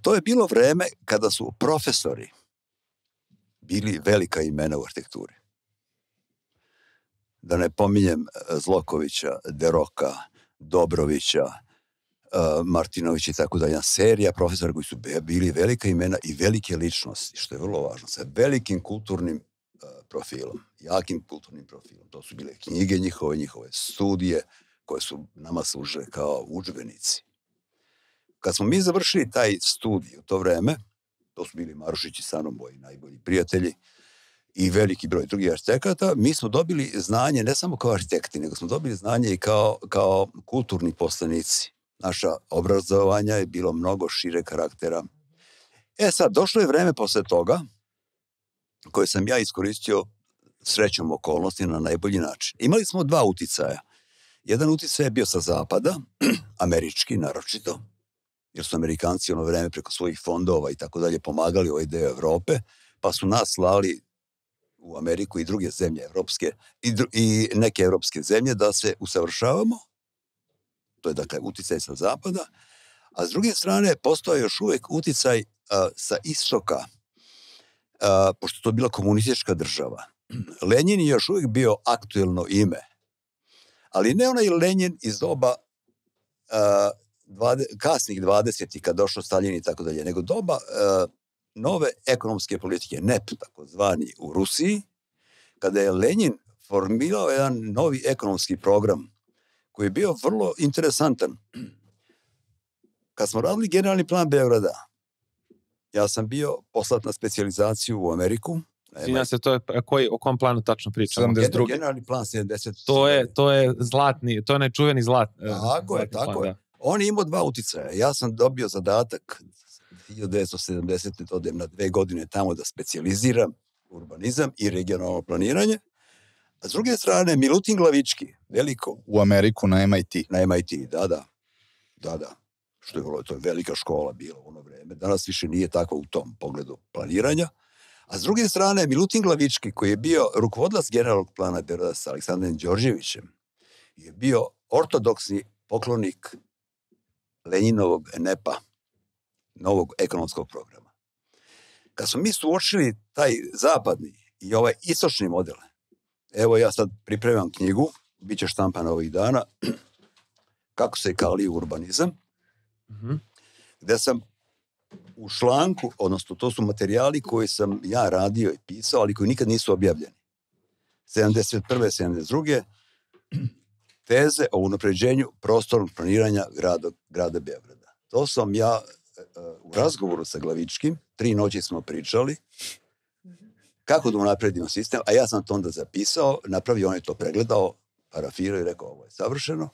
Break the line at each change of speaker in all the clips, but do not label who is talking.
to je bilo vreme kada su profesori bili velika imena u arhitekturi. Da ne pominjem Zlokovića, Deroka, Dobrovića, Martinović i tako dalje. Serija profesora koji su bili velika imena i velike ličnosti, što je vrlo važno, sa velikim kulturnim profilom, jakim kulturnim profilom. To su bile knjige njihove studije, koje su nama služile kao udžbenici. Kad smo mi završili taj studij u to vreme, to su bili Marušić i Sano, moji najbolji prijatelji, i veliki broj drugih arhitekata, mi smo dobili znanje ne samo kao arhitekti, nego smo dobili znanje i kao kulturni poslanici. Naša obrazovanja je bilo mnogo šire karaktera. Sad, došlo je vreme posle toga, koje sam ja iskoristio srećom okolnosti na najbolji način. Imali smo dva uticaja. Jedan uticaj je bio sa zapada, američki naročito, jer su Amerikanci ono vreme preko svojih fondova i tako dalje pomagali ovaj deo Evrope, pa su nas slali u Ameriku i druge zemlje evropske i neke evropske zemlje da se usavršavamo. To je dakle uticaj sa zapada. A s druge strane postoje još uvek uticaj sa istoka, pošto to je bila komunistička država. Lenjin je još uvek bio aktuelno ime, ali ne onaj Lenjin iz doba kasnih 20-ih kad došao Staljin i tako dalje, nego doba nove ekonomske politike, NEP takozvani u Rusiji, kada je Lenjin formirao jedan novi ekonomski program koji je bio vrlo interesantan. Kad smo radili generalni plan Beograda, ja sam bio poslat na specijalizaciju u Ameriku.
Svinja se, to je, o kom planu tačno pričamo?
72. Generalni plan 70.
To je zlatni, to je nečuveni zlatni.
Tako je. On je imao dva uticaja. Ja sam dobio zadatak 1970. da odem na 2 godine tamo da specijaliziram urbanizam i regionalno planiranje. A s druge strane, Milutin Glavički, veliko...
U Ameriku na MIT.
Na MIT, da. Što je to je velika škola bila u ono vreme. Danas više nije tako u tom pogledu planiranja. A s druge strane, Milutin Glavički, koji je bio rukovodilac generalnog plana Beograda sa Aleksandrom Đorđevićem, je bio ortodoksni poklonik Lenjinovog NEP-a, novog ekonomskog programa. Kad smo mi suočili taj zapadni i ovaj istočni model, evo ja sad pripremam knjigu, bit će štampana ovih dana, kako se kali urbanizam, gde sam u članku, odnosno to su materijali koji sam ja radio i pisao, ali koji nikad nisu objavljeni. 71. 72. teze o unapređenju prostornog planiranja grada Beograda. To sam ja u razgovoru sa Glavičkim, 3 noći smo pričali kako da unapredimo sistem, a ja sam to onda zapisao, napravio, on je to pregledao, parafirao i rekao ovo je savršeno.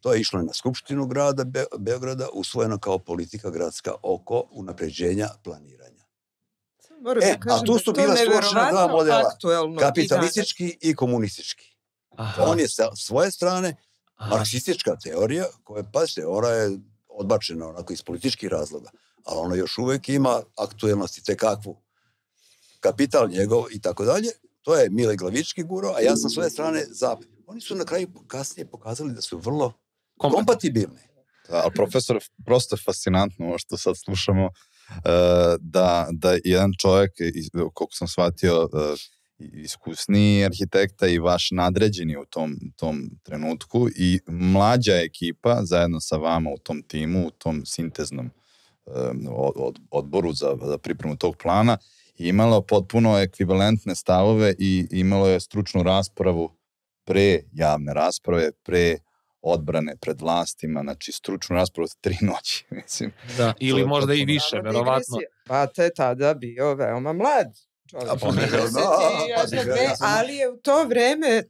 To je išlo na Skupštinu grada Beograda, usvojeno kao politika gradska oko unapređenja planiranja. A tu su bila suočena dva modela, kapitalistički i komunistički. On je sa svoje strane marksistička teorija, koja, pazite, ona je odbačena onako iz političkih razloga, ali ona još uvek ima aktuelnosti tekakvu. Kapital njegov i tako dalje, to je Mile Glavički gurao, a ja sam s svoje strane zapad. Oni su na kraju kasnije pokazali da su vrlo kompatibilni.
Ali profesor, prosto je fascinantno ovo što sad slušamo, da jedan čovjek, koliko sam shvatio, iskusniji arhitekta i vaš nadređeni u tom trenutku i mlađa ekipa zajedno sa vama u tom timu, u tom sinteznom odboru za pripremu tog plana, imalo potpuno ekvivalentne stavove i imalo je stručnu raspravu pre javne rasprave, pre odbrane pred vlastima, znači stručnu raspravu 3 noći, mislim.
Da, ili možda i više, verovatno.
Pa te tada bio veoma mlad. Ali je u to vreme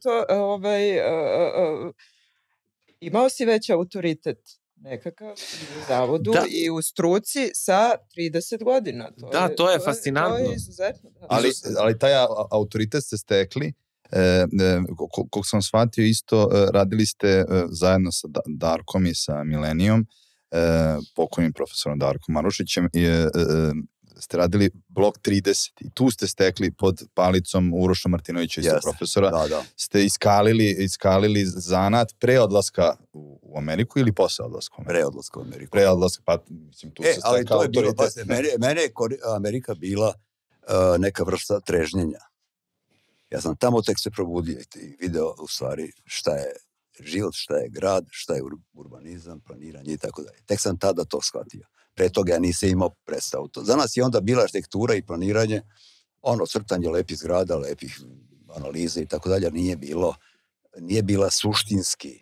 imao si već autoritet nekakav u zavodu i u struci sa 30 godina.
To je fascinantno.
To je izuzetno.
Ali taj autoritet ste stekli, koliko sam shvatio isto, radili ste zajedno sa Darkom i sa Milenijom, pokojnim profesorom Darkom Marušićem, ste radili blok 30 i tu ste stekli pod palicom Uroša Martinovića, isto profesora, ste iskalili zanat pre odlaska u u Ameriku ili posle odlaska u Ameriku?
Pre odlaska u Ameriku.
Pre odlaska, pa mislim, tu se
ali
stekao
to je bilo,
autoritet.
mene je Amerika bila neka vrsta trežnjenja. Ja sam tamo tek se probudio i video u stvari šta je život, šta je grad, šta je urbanizam, planiranje i tako dalje. Tek sam tada to shvatio. Pre toga ja nisam imao predstavu. Za nas je onda bila arhitektura i planiranje, crtanje lepih zgrada, lepih analize i tako dalje, nije bila suštinski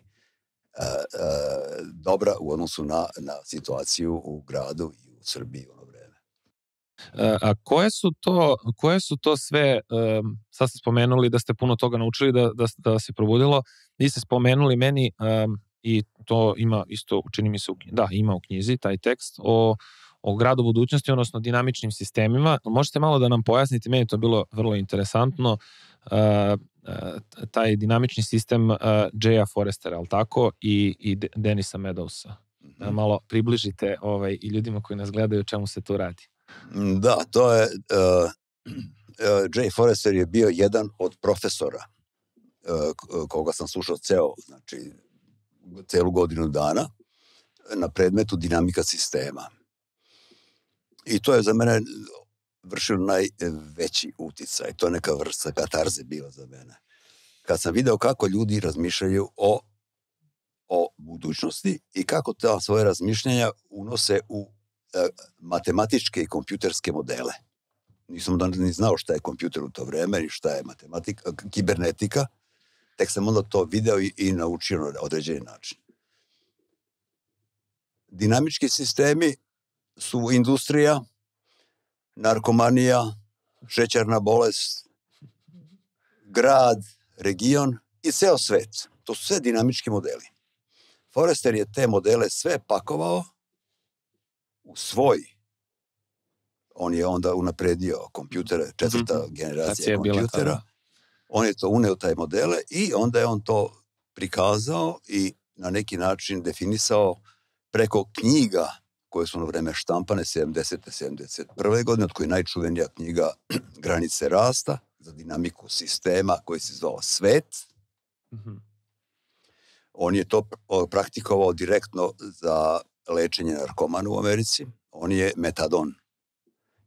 dobra u odnosu na situaciju u gradu i u Srbiji u ono vreme.
A koje su to sve, sad ste spomenuli da ste puno toga naučili, da se probudilo, vi ste spomenuli meni, i to ima isto, čini mi se, ima u knjizi taj tekst o gradu budućnosti, odnosno dinamičnim sistemima. Možete malo da nam pojasnite, meni to bilo vrlo interesantno, taj dinamični sistem Jaya Forrestera, ali tako, i Denisa Meadowsa. Malo približite i ljudima koji nas gledaju o čemu se tu radi.
Da, to je Jay Forrester je bio jedan od profesora koga sam slušao celu godinu dana na predmetu dinamika sistema. I to je za mene vršilo najveći uticaj. To je neka vrsta katarze bila za mene. Kad sam video kako ljudi razmišljaju o budućnosti i kako ta svoje razmišljanja unose u matematičke i kompjuterske modele. Nisam onda ni znao šta je kompjuter u to vreme i šta je matematika, kibernetika. Tek sam onda to video i naučio na određeni način. Dinamički sistemi su industrija, narkomanija, šećerna bolest, grad, region i ceo svet. To su sve dinamički modeli. Forrester je te modele sve pakovao u svoj. On je onda unapredio kompjutere, 4. generacija kompjutera. On je to uneo taj modele i onda je on to prikazao i na neki način definisao preko knjiga koje su na vreme štampane 70. 71. godine, od koje je najčuvenija knjiga Granice rasta za dinamiku sistema koji se zvao Svet. On je to praktikovao direktno za lečenje narkomana u Americi. On je metadon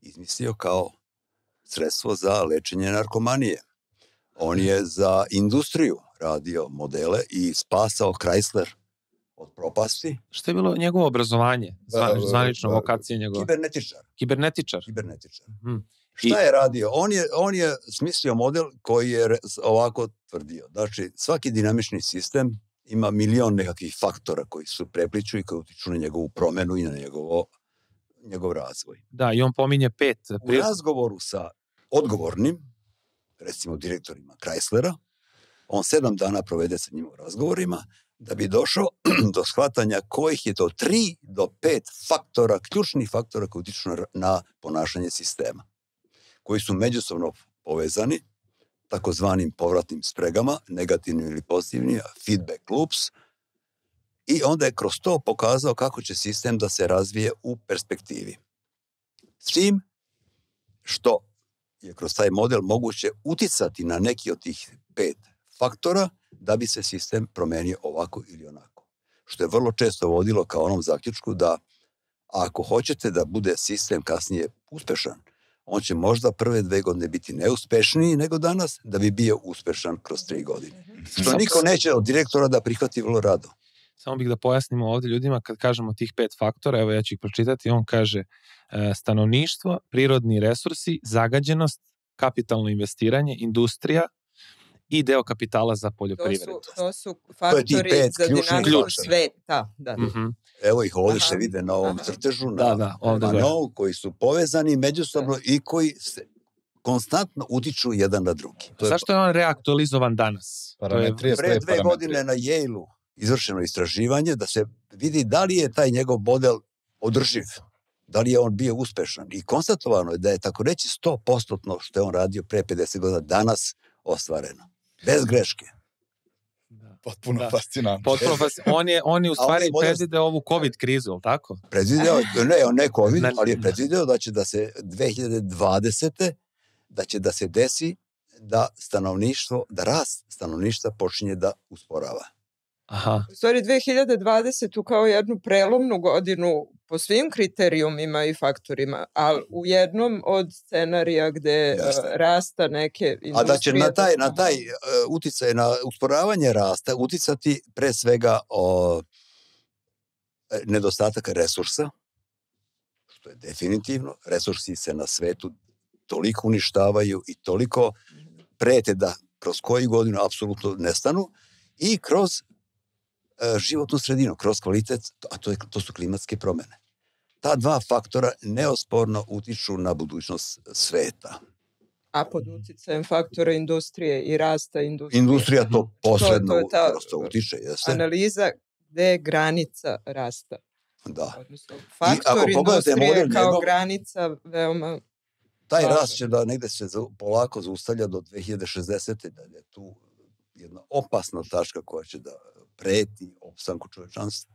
izmislio kao sredstvo za lečenje narkomanije. On je za industriju radio modele i spasao Chrysler od propasti.
Što je bilo njegovo obrazovanje? Zvanično vokacije njegove?
Kibernetičar. Šta je radio? On je smislio model koji je ovako tvrdio. Znači, svaki dinamični sistem ima milion nekakvih faktora koji su prepliču i koji utiču na njegovu promenu i na njegov razvoj.
Da, i on pominje 5.
U razgovoru sa odgovornim, recimo direktorima Chryslera, on 7 dana provede sa njima u razgovorima da bi došao do shvatanja kojih je to 3 do 5 faktora, ključnih faktora koji utiču na ponašanje sistema, koji su međusobno povezani takozvanim povratnim spregama, negativnim ili pozitivnim, feedback loops, i onda je kroz to pokazao kako će sistem da se razvije u perspektivi. S tim što je kroz taj model moguće uticati na neki od tih 5 faktora da bi se sistem promenio ovako ili onako. Što je vrlo često vodilo ka onom zaključku da ako hoćete da bude sistem kasnije uspešan, on će možda prve 2 godine biti neuspešniji nego danas, da bi bio uspešan kroz 3 godine. Što niko neće od direktora da prihvati vrlo rado.
Samo bih da pojasnimo ovdje ljudima, kad kažemo tih 5 faktora, evo ja ću ih pročitati, on kaže stanovništvo, prirodni resursi, zagađenost, kapitalno investiranje, industrija i deo kapitala za poljoprivredu.
To su faktori za dinamiku sveta. Da.
Evo ih ovdje se vide na ovom crtežu, na novu, koji su povezani međusobno i koji se konstantno utiču jedan na drugi.
Zašto je on reaktualizovan danas?
Pre 2 godine na Yale-u izvršeno istraživanje da se vidi da li je taj njegov model održiv, da li je on bio uspešan. I konstatovano je da je tako reći 100% što je on radio pre 50 godina danas ostvareno. Bez greške.
Potpuno fascinantno.
On je u stvari predvideo ovu COVID krizu, ili tako?
Predvideo, ne COVID, ali je predvideo da će da se 2020. da će da se desi da rast stanovništva počinje da usporava.
Aha.
U stvari 2020. kao jednu prelomnu godinu po svim kriterijumima i faktorima, ali u jednom od scenarija gde rasta neke industrije...
A da će na taj uticaj, na usporavanje rasta uticati pre svega nedostatak resursa, što je definitivno. Resursi se na svetu toliko uništavaju i toliko prete da kroz koju godinu apsolutno nestanu i kroz životnu sredinu, kroz kvalitet, a to su klimatske promene. Ta dva faktora neosporno utiču na budućnost sveta.
A pod uticajem faktora industrije i rasta industrije.
Industrija to posredno prosto utiče, jeste?
Analiza gde je granica rasta.
Da.
Odnosno, faktor industrije kao granica veoma...
Taj rast će da negde se polako zaustavlja do 2060. da je tu jedna opasna tačka koja će da preti opstanku čovečanstva.